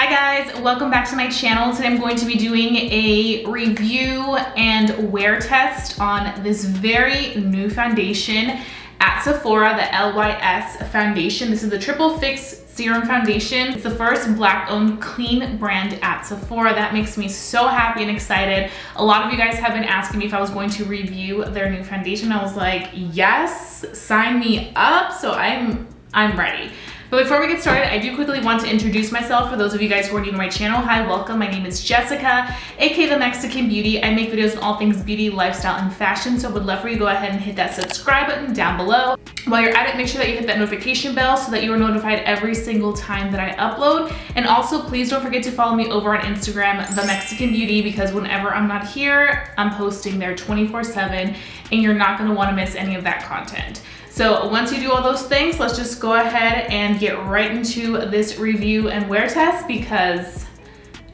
Hi guys, welcome back to my channel. Today I'm going to be doing a review and wear test on this very new foundation at Sephora, the LYS foundation. This is the Triple Fix Serum Foundation. It's the first Black-owned clean brand at Sephora. That makes me so happy and excited. A lot of you guys have been asking me if I was going to review their new foundation. I was like, yes, sign me up. So I'm ready. But before we get started, I do quickly want to introduce myself for those of you guys who are new to my channel. Hi, welcome. My name is Jessica, aka the Mexican Beauty. I make videos on all things beauty, lifestyle, and fashion, so I would love for you to go ahead and hit that subscribe button down below. While you're at it, make sure that you hit that notification bell so that you are notified every single time that I upload. And also, please don't forget to follow me over on Instagram, the Mexican Beauty, because whenever I'm not here, I'm posting there 24/7, and you're not gonna wanna miss any of that content. So once you do all those things, let's just go ahead and get right into this review and wear test because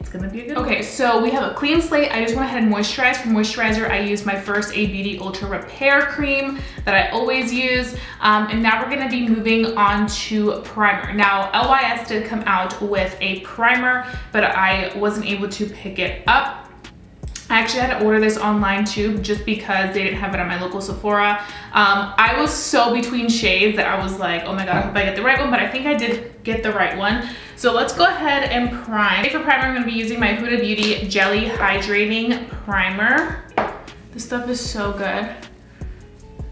it's gonna be a good one. Okay, so we have a clean slate. I just went ahead and moisturized. For moisturizer, I used my first A Beauty Ultra Repair Cream that I always use. And now we're gonna be moving on to primer. Now, LYS did come out with a primer, but I wasn't able to pick it up. I actually had to order this online too, just because they didn't have it at my local Sephora. I was so between shades that I was like, oh my God, I hope I get the right one, but I think I did get the right one. So let's go ahead and prime. For primer, I'm gonna be using my Huda Beauty Jelly Hydrating Primer. This stuff is so good.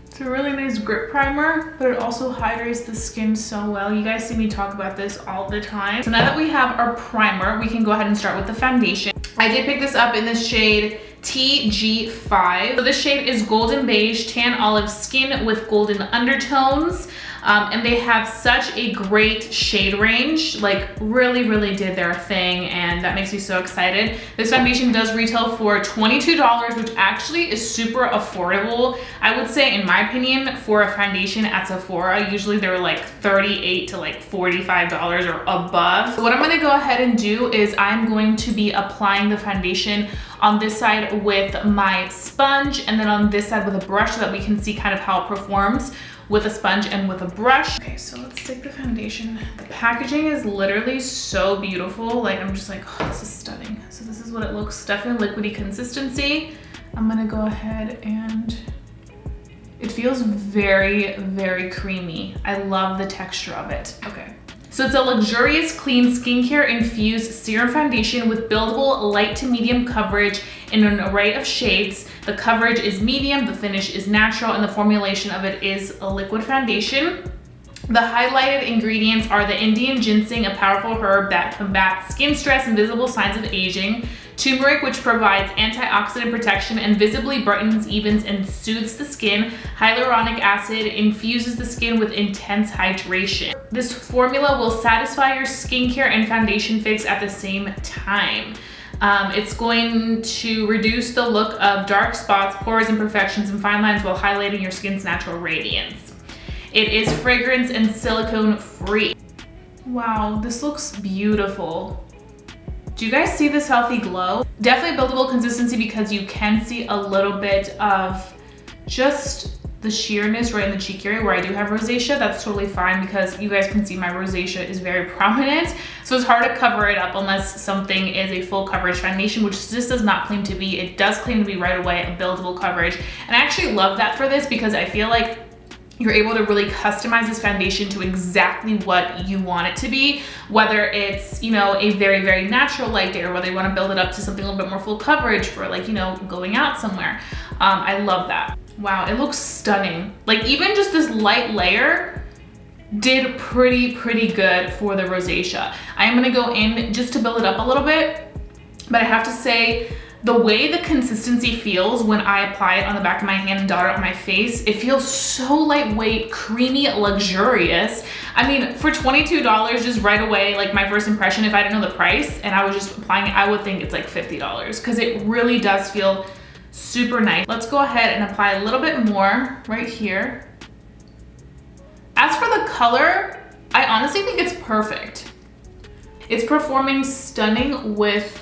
It's a really nice grip primer, but it also hydrates the skin so well. You guys see me talk about this all the time. So now that we have our primer, we can go ahead and start with the foundation. I did pick this up in the shade TG5. So this shade is golden beige, tan olive skin with golden undertones. And they have such a great shade range, like really did their thing, and that makes me so excited. This foundation does retail for $22, which actually is super affordable. I would say, in my opinion, for a foundation at Sephora, usually they're like $38 to like $45 or above. So what I'm gonna go ahead and do is I'm going to be applying the foundation on this side with my sponge, and then on this side with a brush so that we can see kind of how it performs with a sponge and with a brush. Okay, so let's stick the foundation. The packaging is literally so beautiful. Like, I'm just like, oh, this is stunning. So this is what it looks, definitely liquidy consistency. I'm gonna go ahead and it feels very creamy. I love the texture of it. Okay. So it's a luxurious, clean skincare infused serum foundation with buildable light to medium coverage in an array of shades. The coverage is medium, the finish is natural, and the formulation of it is a liquid foundation. The highlighted ingredients are the Indian ginseng, a powerful herb that combats skin stress and visible signs of aging. Turmeric, which provides antioxidant protection and visibly brightens, evens, and soothes the skin. Hyaluronic acid infuses the skin with intense hydration. This formula will satisfy your skincare and foundation fix at the same time. It's going to reduce the look of dark spots, pores, imperfections, and fine lines while highlighting your skin's natural radiance. It is fragrance and silicone free. Wow, this looks beautiful. Do you guys see this healthy glow? Definitely buildable consistency because you can see a little bit of just the sheerness right in the cheek area where I do have rosacea. That's totally fine because you guys can see my rosacea is very prominent. So it's hard to cover it up unless something is a full coverage foundation, which this does not claim to be. It does claim to be right away a buildable coverage. And I actually love that for this because I feel like you're able to really customize this foundation to exactly what you want it to be, whether it's, you know, a very natural light day or whether you want to build it up to something a little bit more full coverage for, like, you know, going out somewhere. I love that. Wow, it looks stunning. Like, even just this light layer did pretty good for the rosacea. I am gonna go in just to build it up a little bit, but I have to say, the way the consistency feels when I apply it on the back of my hand and dot it on my face, it feels so lightweight, creamy, luxurious. I mean, for $22 just right away, like my first impression, if I didn't know the price and I was just applying it, I would think it's like $50 because it really does feel super nice. Let's go ahead and apply a little bit more right here. As for the color, I honestly think it's perfect. It's performing stunning with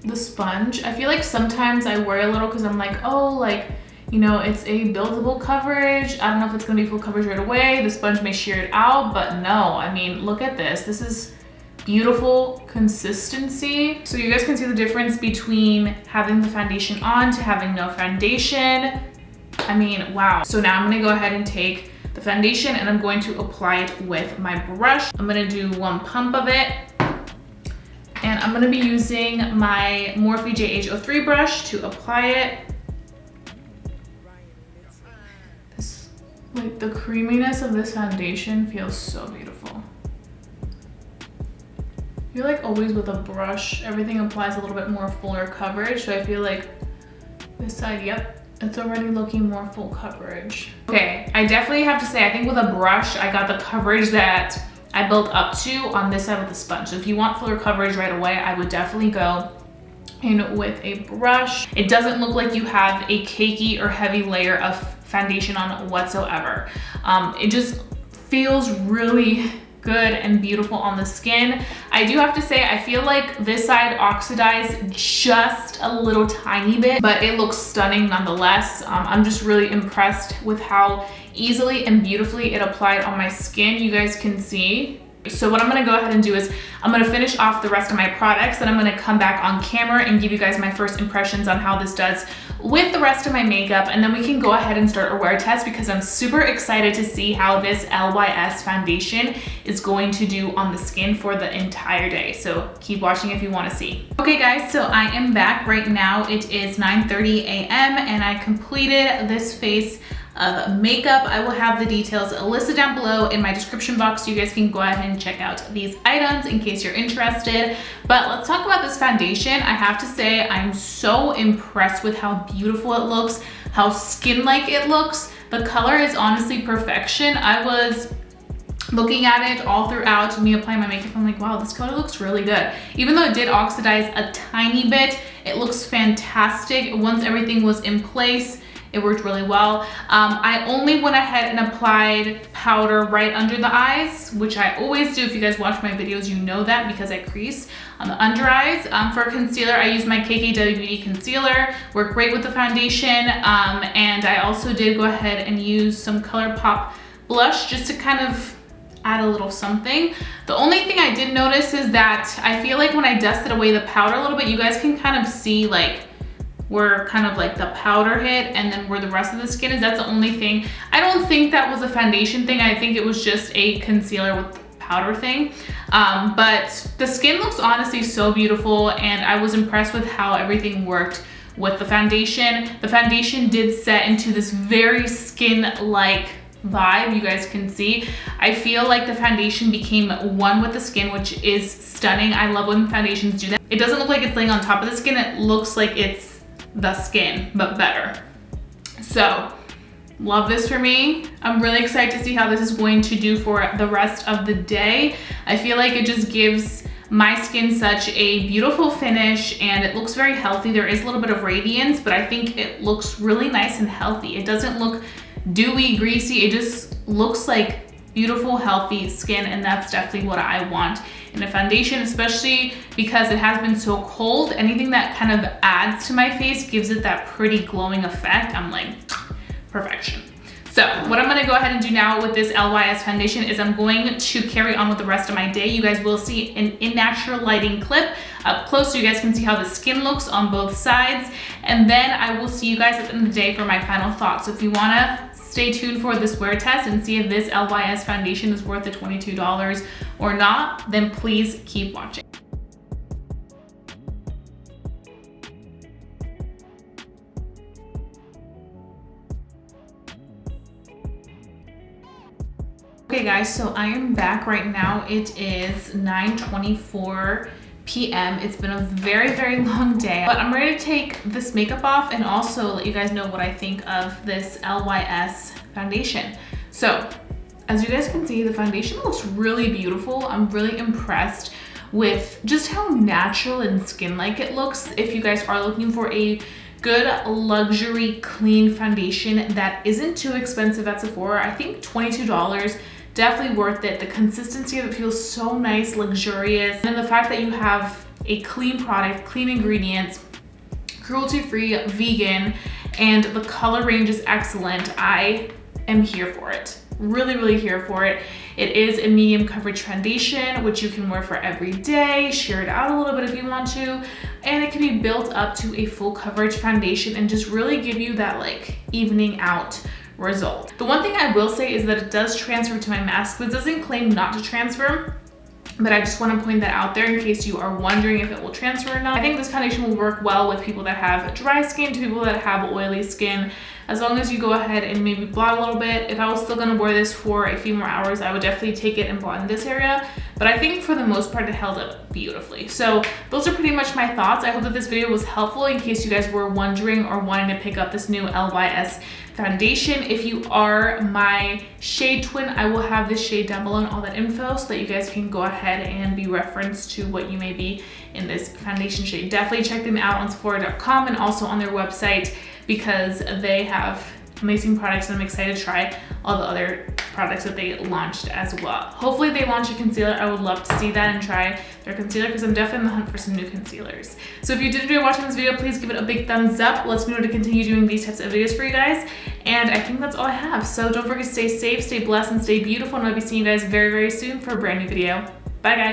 the sponge. I feel like sometimes I worry a little because I'm like, oh, like, you know, it's a buildable coverage. I don't know if it's gonna be full coverage right away. The sponge may shear it out, but no, I mean, look at this. This is beautiful consistency. So you guys can see the difference between having the foundation on to having no foundation. I mean, wow. So now I'm gonna go ahead and take the foundation and I'm going to apply it with my brush. I'm gonna do one pump of it. And I'm gonna be using my Morphe JH03 brush to apply it. Like the creaminess of this foundation feels so beautiful. I feel like always with a brush, everything applies a little bit more fuller coverage. So I feel like this side, yep, it's already looking more full coverage. Okay, I definitely have to say, I think with a brush, I got the coverage that I built up to on this side with the sponge. So if you want fuller coverage right away, I would definitely go in with a brush. It doesn't look like you have a cakey or heavy layer of foundation on whatsoever. It just feels really good and beautiful on the skin. I do have to say, I feel like this side oxidized just a little tiny bit, but it looks stunning nonetheless. I'm just really impressed with how easily and beautifully it applied on my skin. You guys can see. So what I'm gonna go ahead and do is I'm gonna finish off the rest of my products, and I'm gonna come back on camera and give you guys my first impressions on how this does with the rest of my makeup, and then we can go ahead and start a wear test because I'm super excited to see how this LYS foundation is going to do on the skin for the entire day. So keep watching if you wanna see. Okay guys, so I am back right now. It is 9:30 a.m. and I completed this face of makeup. I will have the details listed down below in my description box so you guys can go ahead and check out these items in case you're interested. But let's talk about this foundation. I have to say I'm so impressed with how beautiful it looks, how skin-like it looks. The color is honestly perfection. I was looking at it all throughout me applying my makeup. I'm like, wow, this color looks really good. Even though it did oxidize a tiny bit, it looks fantastic. Once everything was in place, it worked really well. I only went ahead and applied powder right under the eyes, which I always do. If you guys watch my videos, you know that because I crease on the under eyes. For concealer, I used my KKW Beauty Concealer. Worked great with the foundation. And I also did go ahead and use some ColourPop blush just to kind of add a little something. The only thing I did notice is that I feel like when I dusted away the powder a little bit, you guys can kind of see like where kind of like the powder hit and then where the rest of the skin is. That's the only thing. I don't think that was a foundation thing. I think it was just a concealer with powder thing. But the skin looks honestly so beautiful, and I was impressed with how everything worked with the foundation. The foundation did set into this very skin-like vibe, you guys can see. I feel like the foundation became one with the skin, which is stunning. I love when foundations do that. It doesn't look like it's laying on top of the skin. It looks like it's the skin, but better. So love this for me. I'm really excited to see how this is going to do for the rest of the day. I feel like it just gives my skin such a beautiful finish, and it looks very healthy. There is a little bit of radiance, but I think it looks really nice and healthy. It doesn't look dewy, greasy. It just looks like beautiful, healthy skin, and that's definitely what I want in a foundation, especially because it has been so cold. Anything that kind of adds to my face gives it that pretty glowing effect. I'm like, perfection. So what I'm gonna go ahead and do now with this LYS foundation is I'm going to carry on with the rest of my day. You guys will see an in natural lighting clip up close so you guys can see how the skin looks on both sides. And then I will see you guys at the end of the day for my final thoughts. So if you wanna stay tuned for this wear test and see if this LYS foundation is worth the $22 or not, then please keep watching. Okay guys, so I am back right now. It is 9:24 p.m. It's been a very, very long day, but I'm ready to take this makeup off and also let you guys know what I think of this LYS foundation. So as you guys can see, the foundation looks really beautiful. I'm really impressed with just how natural and skin-like it looks. If you guys are looking for a good luxury clean foundation that isn't too expensive at Sephora, I think $22, definitely worth it. The consistency of it feels so nice, luxurious, and the fact that you have a clean product, clean ingredients, cruelty-free, vegan, and the color range is excellent. I am here for it. Really, really here for it. It is a medium coverage foundation, which you can wear for every day, sheer it out a little bit if you want to, and it can be built up to a full coverage foundation and just really give you that like evening out result. The one thing I will say is that it does transfer to my mask. This doesn't claim not to transfer, but I just want to point that out there in case you are wondering if it will transfer or not. I think this foundation will work well with people that have dry skin, to people that have oily skin, as long as you go ahead and maybe blot a little bit. If I was still gonna wear this for a few more hours, I would definitely take it and blot in this area, but I think for the most part it held up beautifully. So those are pretty much my thoughts. I hope that this video was helpful in case you guys were wondering or wanting to pick up this new LYS foundation. If you are my shade twin, I will have this shade down below and all that info so that you guys can go ahead and be referenced to what you may be in this foundation shade. Definitely check them out on Sephora.com and also on their website, because they have amazing products and I'm excited to try all the other products that they launched as well. Hopefully they launch a concealer. I would love to see that and try their concealer, because I'm definitely in the hunt for some new concealers. So if you did enjoy watching this video, please give it a big thumbs up. Let's know to continue doing these types of videos for you guys. And I think that's all I have. So don't forget to stay safe, stay blessed, and stay beautiful. And I'll be seeing you guys very, very soon for a brand new video. Bye guys.